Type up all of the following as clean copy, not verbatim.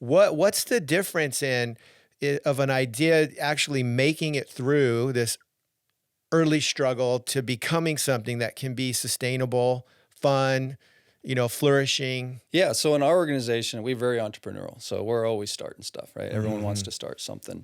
What's the difference of an idea actually making it through this early struggle to becoming something that can be sustainable, fun, flourishing? Yeah. So in our organization, we're very entrepreneurial. So we're always starting stuff, right? Everyone wants to start something.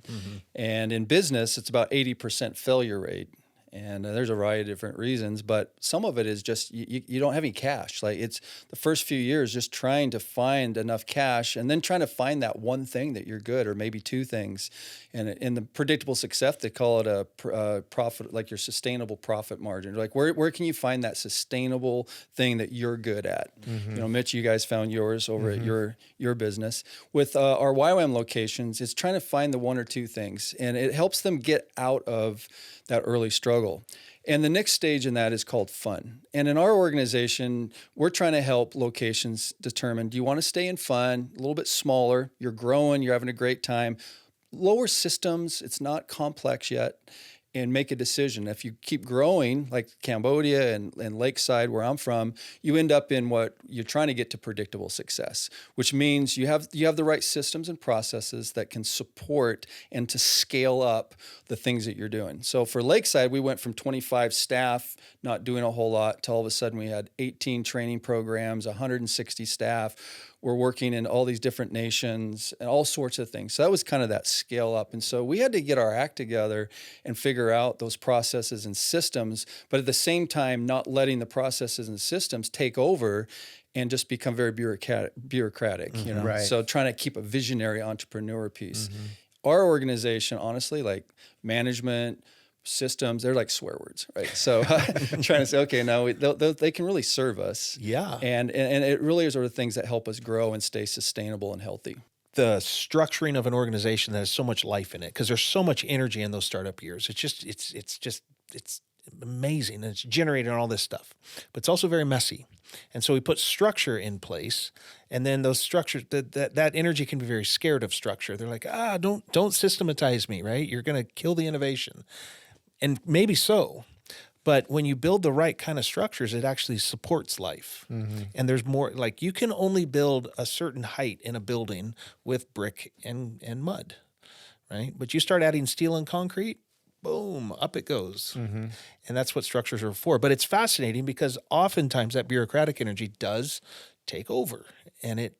And in business, it's about 80% failure rate. And there's a variety of different reasons, but some of it is just you don't have any cash. Like it's the first few years just trying to find enough cash and then trying to find that one thing that you're good or maybe two things. And in the predictable success, they call it a profit, like your sustainable profit margin. Like where can you find that sustainable thing that you're good at? Mitch, you guys found yours over at your business. With our YWAM locations, it's trying to find the one or two things, and it helps them get out of that early struggle. And the next stage in that is called fun. And in our organization, we're trying to help locations determine, do you want to stay in fun, a little bit smaller, you're growing, you're having a great time, lower systems, it's not complex yet, and make a decision. If you keep growing, like Cambodia and Lakeside, where I'm from, you end up in what you're trying to get to predictable success, which means you have the right systems and processes that can support and to scale up the things that you're doing. So for Lakeside, we went from 25 staff, not doing a whole lot, to all of a sudden we had 18 training programs, 160 staff. We're working in all these different nations and all sorts of things. So that was kind of that scale up. And so we had to get our act together and figure out those processes and systems, but at the same time, not letting the processes and systems take over and just become very bureaucratic, Right. So trying to keep a visionary entrepreneur piece. Our organization, honestly, like management, systems, they're like swear words, right? So trying to say, okay, no, they can really serve us. Yeah. And it really is sort of things that help us grow and stay sustainable and healthy. The structuring of an organization that has so much life in it, because there's so much energy in those startup years. It's amazing. And it's generating all this stuff, but it's also very messy. And so we put structure in place, and then those structures, that energy can be very scared of structure. They're like, don't systematize me, right? You're going to kill the innovation. And maybe so, but when you build the right kind of structures, it actually supports life. And there's more, like you can only build a certain height in a building with brick and mud, right? But you start adding steel and concrete, boom, up it goes. And that's what structures are for. But it's fascinating because oftentimes that bureaucratic energy does take over, and it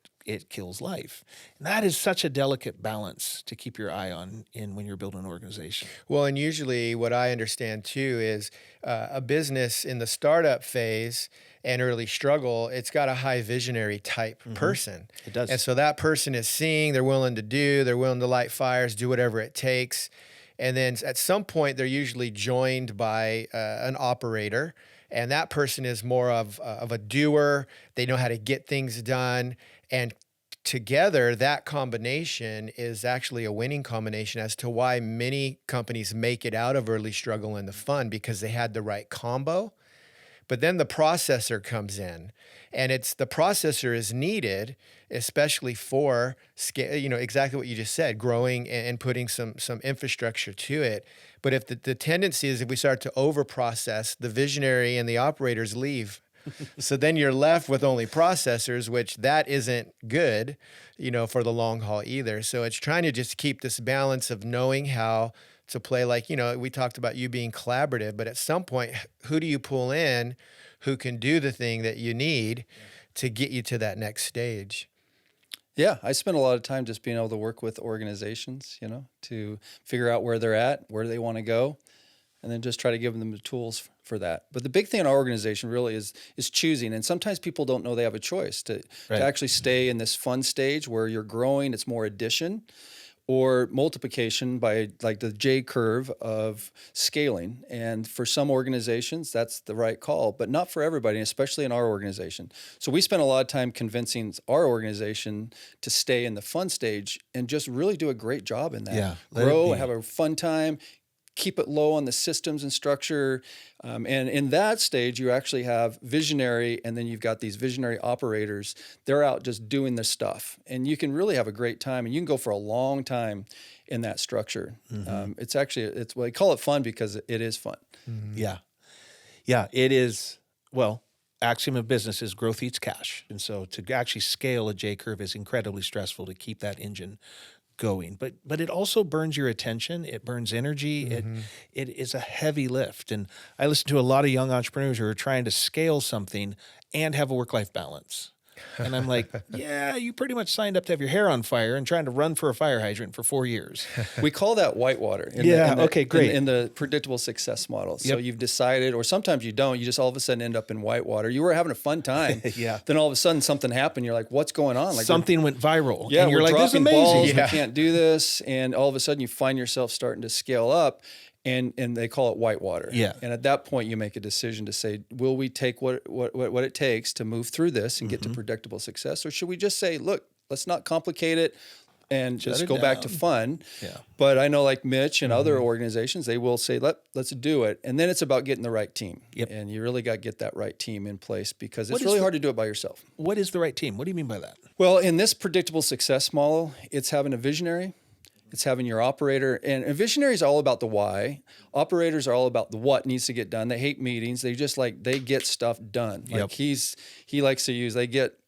kills life. And that is such a delicate balance to keep your eye on when you're building an organization. Well, and usually what I understand too is a business in the startup phase and early struggle, it's got a high visionary type person. It does. And so that person is seeing, they're willing to light fires, do whatever it takes. And then at some point, they're usually joined by an operator. And that person is more of a doer. They know how to get things done. And together, that combination is actually a winning combination as to why many companies make it out of early struggle and the fun, because they had the right combo. But then the processor comes in, and the processor is needed, especially for scale, exactly what you just said, growing and putting some infrastructure to it. But if the tendency is, if we start to over-process, the visionary and the operators leave. So then you're left with only processors, which that isn't good, for the long haul either. So it's trying to just keep this balance of knowing how to play, like, we talked about you being collaborative, but at some point, who do you pull in who can do the thing that you need to get you to that next stage? Yeah, I spend a lot of time just being able to work with organizations, to figure out where they're at, where they want to go, and then just try to give them the tools for that. But the big thing in our organization really is choosing. And sometimes people don't know they have a choice to actually stay in this fun stage where you're growing, it's more addition, or multiplication by like the J curve of scaling. And for some organizations, that's the right call, but not for everybody, especially in our organization. So we spend a lot of time convincing our organization to stay in the fun stage and just really do a great job in that. Yeah, grow, have a fun time, keep it low on the systems and structure. And in that stage, you actually have visionary, and then you've got these visionary operators. They're out just doing their stuff. And you can really have a great time, and you can go for a long time in that structure. It's they call it fun because it is fun. Yeah. Yeah, it is. Well, axiom of business is growth eats cash. And so to actually scale a J curve is incredibly stressful to keep that engine going. But it also burns your attention. It burns energy. It is a heavy lift. And I listen to a lot of young entrepreneurs who are trying to scale something and have a work-life balance. And I'm like, yeah, you pretty much signed up to have your hair on fire and trying to run for a fire hydrant for 4 years. We call that whitewater. Okay, great. In the predictable success model. So you've decided, or sometimes you don't, you just all of a sudden end up in whitewater. You were having a fun time. Yeah. Then all of a sudden something happened. You're like, what's going on? Like something went viral. Yeah, and you're we're like, this is dropping amazing. balls. Yeah. We can't do this. And all of a sudden you find yourself starting to scale up. And they call it whitewater. Yeah. And at that point, you make a decision to say, will we take what it takes to move through this and get to predictable success? Or should we just say, look, let's not complicate it and just go back to fun? Yeah. But I know like Mitch and other organizations, they will say, let's do it. And then it's about getting the right team. Yep. And you really got to get that right team in place because What it's is really the- hard to do it by yourself. What is the right team? What do you mean by that? Well, in this predictable success model, it's having a visionary. It's having your operator, and a visionary is all about the why. Operators are all about the what needs to get done. They hate meetings. They just they get stuff done. Like he likes to use, they get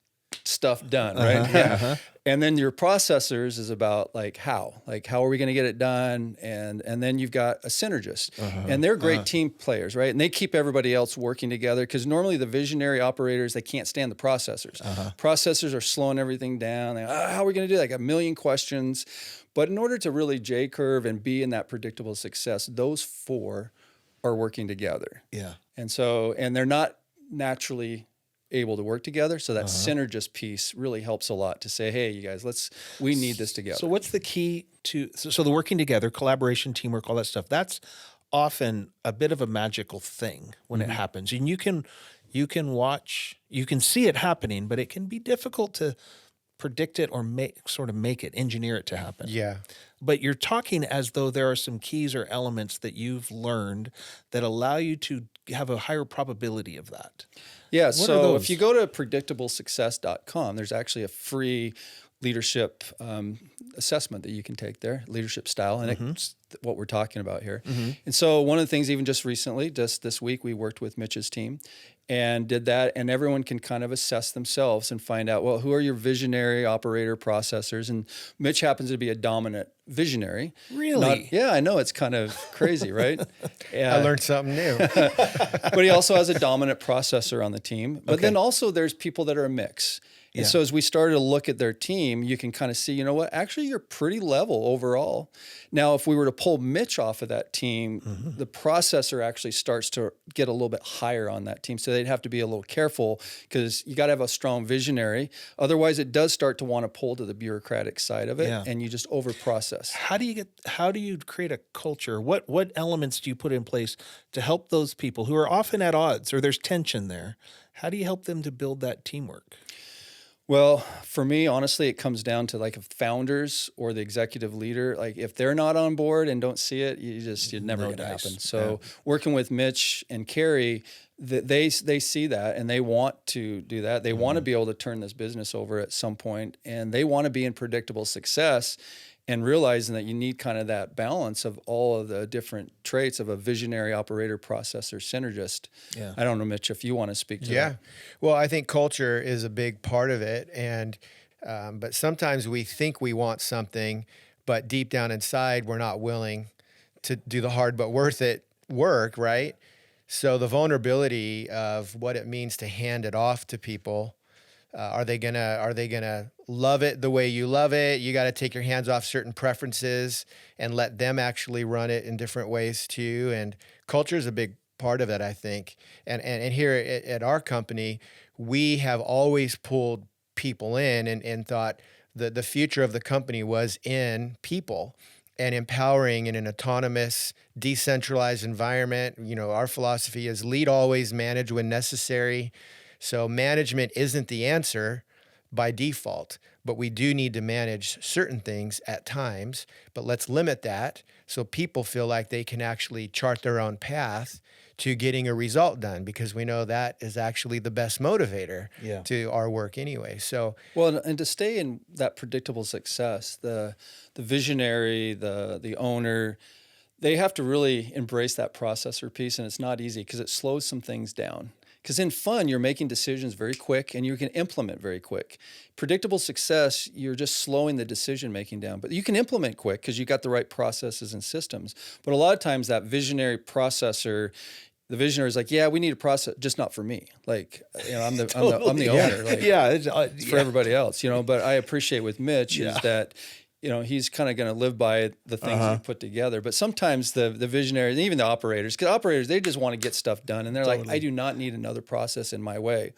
stuff done, right? And then your processors is about how are we going to get it done? And then you've got a synergist, and they're great team players, right? And they keep everybody else working together because normally the visionary operators, they can't stand the processors. Processors are slowing everything down. How are we going to do that? I got a million questions. But in order to really J-curve and be in that predictable success, those four are working together. Yeah. And they're not naturally able to work together. So that synergist piece really helps a lot to say, hey, you guys, we need this together. So what's the key to, so the working together, collaboration, teamwork, all that stuff, that's often a bit of a magical thing when it happens. And you can see it happening, but it can be difficult to predict it or engineer it to happen. Yeah. But you're talking as though there are some keys or elements that you've learned that allow you to have a higher probability of that. Yeah, What are so those? if you go to predictablesuccess.com, there's actually a free leadership assessment that you can take there, leadership style, and it's what we're talking about here. And so one of the things, even just recently, just this week, we worked with Mitch's team and did that, and everyone can kind of assess themselves and find out, well, who are your visionary operator processors? And Mitch happens to be a dominant visionary. Really? Yeah, I know, it's kind of crazy, right? I learned something new. But he also has a dominant processor on the team. But then also there's people that are a mix. And so as we started to look at their team, you can kind of see, you know what, actually you're pretty level overall. Now, if we were to pull Mitch off of that team, the processor actually starts to get a little bit higher on that team. So they'd have to be a little careful because you got to have a strong visionary. Otherwise, it does start to want to pull to the bureaucratic side of it, and you just over-process. How do you create a culture? What elements do you put in place to help those people who are often at odds or there's tension there? How do you help them to build that teamwork? Well, for me, honestly, it comes down to if founders or the executive leader, if they're not on board and don't see it, you're never going to happen. So working with Mitch and Carrie, they see that and they want to do that. They want to be able to turn this business over at some point, and they want to be in predictable success and realizing that you need kind of that balance of all of the different traits of a visionary operator, processor, synergist. Yeah. I don't know, Mitch, if you want to speak to that. Yeah. Well, I think culture is a big part of it. And, but sometimes we think we want something, but deep down inside, we're not willing to do the hard but worth it work, right? So the vulnerability of what it means to hand it off to people. Are they gonna love it the way you love it? You got to take your hands off certain preferences and let them actually run it in different ways too. And culture is a big part of it, I think. And here at our company, we have always pulled people in and thought the future of the company was in people and empowering in an autonomous, decentralized environment. You know, our philosophy is lead always, manage when necessary. So management isn't the answer by default, but we do need to manage certain things at times, but let's limit that so people feel like they can actually chart their own path to getting a result done, because we know that is actually the best motivator to our work anyway. So, well, and to stay in that predictable success, the visionary, the owner, they have to really embrace that processor piece, and it's not easy because it slows some things down. Because in fun, you're making decisions very quick and you can implement very quick. Predictable success, you're just slowing the decision making down. But you can implement quick because you got the right processes and systems. But a lot of times that visionary processor, the visionary is like, yeah, we need a process, just not for me. Like, you know, I'm the owner. Like, it's for everybody else, you know. But I appreciate with Mitch is that, you know, he's kind of going to live by the things he put together. But sometimes the visionaries, and even the operators, because operators, they just want to get stuff done. And they're like, I do not need another process in my way.